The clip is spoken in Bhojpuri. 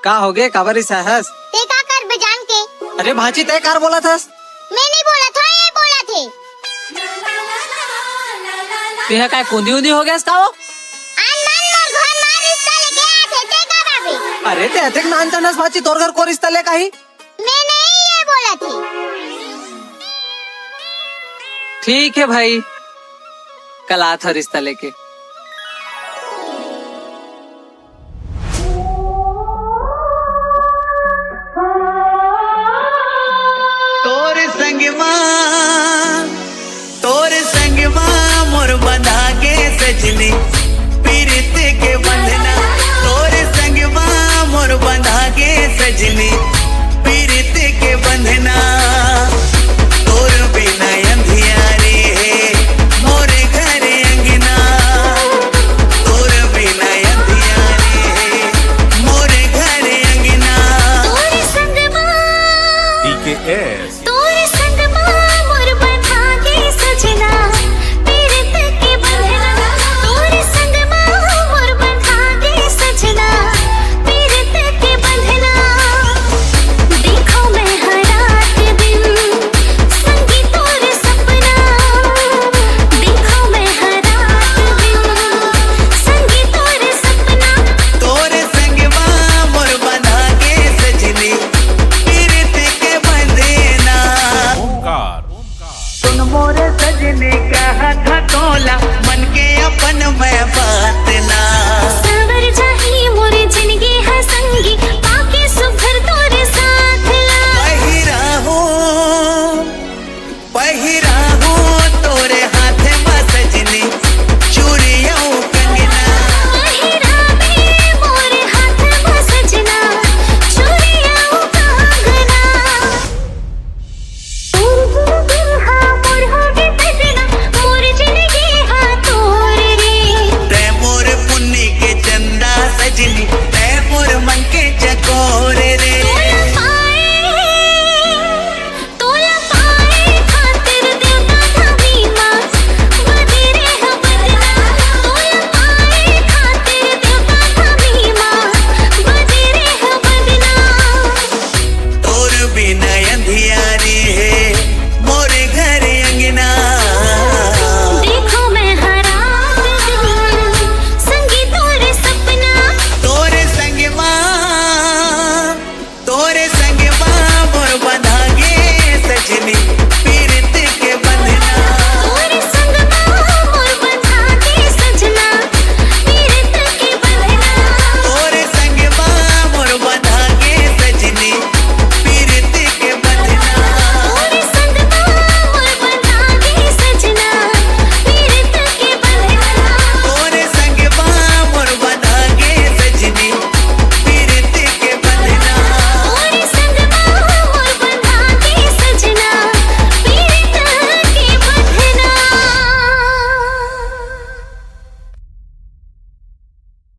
का हो गए काबरी सहस? ते का कर बजान के? अरे भाची तय कार बोला था? मैं नहीं बोला था, ये बोला थे। तुझे काय कुंदी उंदी हो गया का वो? घर मार रिश्ता लेके आए थे, ते का भाभी? अरे ते अतिक नानचनस भाची तोर घर को रिश्ता ले काही? मैं नहीं ये बोला थी। ठीक है भाई, कल आ था रिश्ता लेके। तोर संगवा मोर बंधा के सजनी पीरित के बंधना। तोर संगवा मोर बंधा के सजनी पीरित के बंधना। तोर बिना अंधियारे मोर घर अंगना। तोर बिना अंधियारे मोर घर अंगना। तोर संगवा DKS तोर संगवा मोर बंधा के सजना पीरित के बंधना। तोर संगवा मोर बंधा के सजना पीरित के बंधना। देखो मैं हर रात दिन संगी तोर सपना। देखो मैं हर रात दिन संगी तोर सपना। तोर संगवा मोर बंधा के सजनी पीरित के बंधना। ओमकार सुन मोर सजनी कहा था तोला मन के अपन मैं बात ला। सवर जाही मोर जिंदगी है संगी